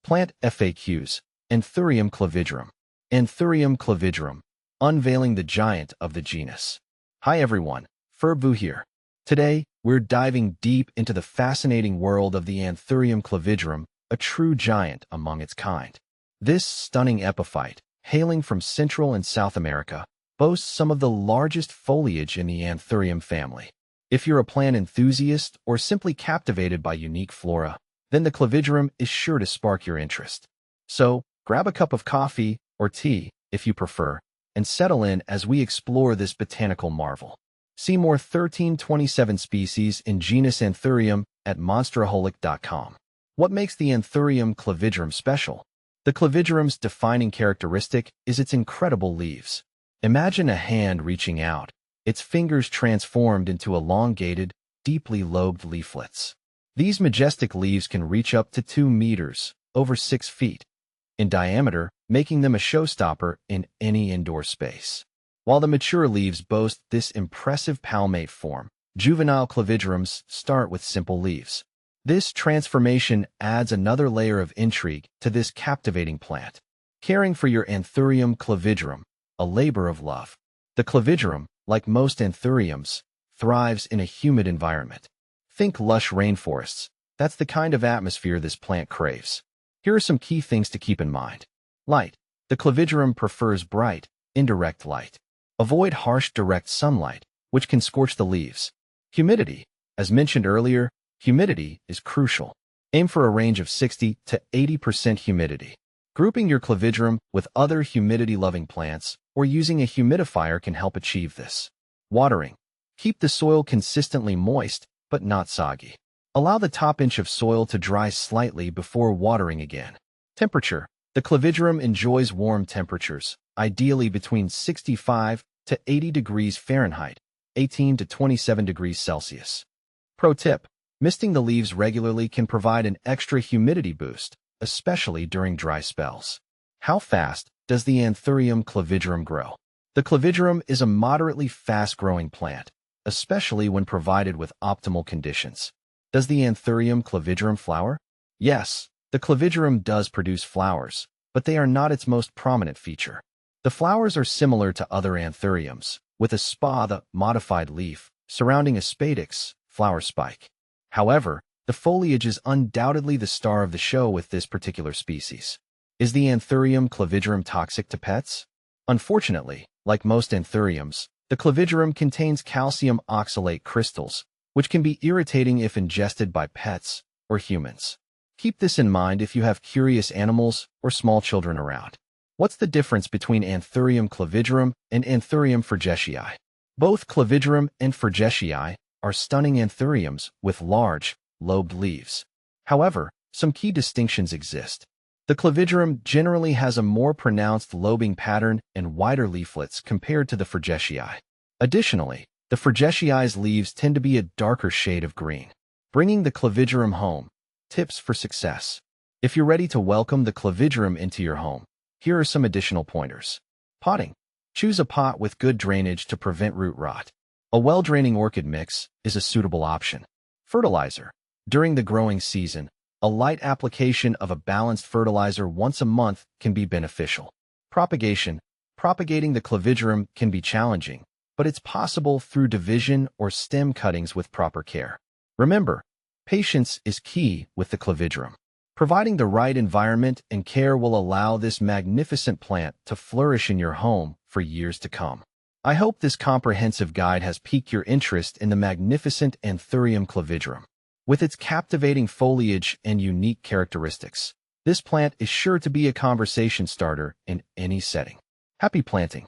Plant FAQs. Anthurium clavigerum. Anthurium clavigerum. Unveiling the giant of the genus. Hi everyone, Furbu here. Today, we're diving deep into the fascinating world of the Anthurium clavigerum, a true giant among its kind. This stunning epiphyte, hailing from Central and South America, boasts some of the largest foliage in the Anthurium family. If you're a plant enthusiast or simply captivated by unique flora, then the clavigerum is sure to spark your interest. So, grab a cup of coffee or tea, if you prefer, and settle in as we explore this botanical marvel. See more 1327 species in genus Anthurium at monsteraholic.com. What makes the Anthurium clavigerum special? The clavigerum's defining characteristic is its incredible leaves. Imagine a hand reaching out, its fingers transformed into elongated, deeply lobed leaflets. These majestic leaves can reach up to 2 meters, over 6 feet, in diameter, making them a showstopper in any indoor space. While the mature leaves boast this impressive palmate form, juvenile clavigerums start with simple leaves. This transformation adds another layer of intrigue to this captivating plant. Caring for your Anthurium clavigerum, a labor of love. The clavigerum, like most anthuriums, thrives in a humid environment. Think lush rainforests. That's the kind of atmosphere this plant craves. Here are some key things to keep in mind. Light. The clavigerum prefers bright, indirect light. Avoid harsh direct sunlight, which can scorch the leaves. Humidity. As mentioned earlier, humidity is crucial. Aim for a range of 60 to 80% humidity. Grouping your clavigerum with other humidity-loving plants or using a humidifier can help achieve this. Watering. Keep the soil consistently moist, but not soggy. Allow the top inch of soil to dry slightly before watering again. Temperature. The clavigerum enjoys warm temperatures, ideally between 65 to 80 degrees Fahrenheit, 18 to 27 degrees Celsius. Pro tip. Misting the leaves regularly can provide an extra humidity boost, especially during dry spells. How fast does the Anthurium clavigerum grow? The clavigerum is a moderately fast-growing plant, especially when provided with optimal conditions. Does the Anthurium clavigerum flower? Yes, the clavigerum does produce flowers, but they are not its most prominent feature. The flowers are similar to other anthuriums, with a spada modified leaf surrounding a spadix flower spike. However, the foliage is undoubtedly the star of the show with this particular species. Is the Anthurium clavigerum toxic to pets? Unfortunately, like most anthuriums, the clavigerum contains calcium oxalate crystals, which can be irritating if ingested by pets or humans. Keep this in mind if you have curious animals or small children around. What's the difference between Anthurium clavigerum and Anthurium frigeshii? Both clavigerum and frigeshii are stunning anthuriums with large, lobed leaves. However, some key distinctions exist. The clavigerum generally has a more pronounced lobing pattern and wider leaflets compared to the frigeshii. Additionally, the frigeshii's leaves tend to be a darker shade of green. Bringing the clavigerum home. Tips for success. If you're ready to welcome the clavigerum into your home, here are some additional pointers. Potting. Choose a pot with good drainage to prevent root rot. A well-draining orchid mix is a suitable option. Fertilizer. During the growing season, a light application of a balanced fertilizer once a month can be beneficial. Propagation. Propagating the clavigerum can be challenging, but it's possible through division or stem cuttings with proper care. Remember, patience is key with the clavigerum. Providing the right environment and care will allow this magnificent plant to flourish in your home for years to come. I hope this comprehensive guide has piqued your interest in the magnificent Anthurium clavigerum. With its captivating foliage and unique characteristics, this plant is sure to be a conversation starter in any setting. Happy planting!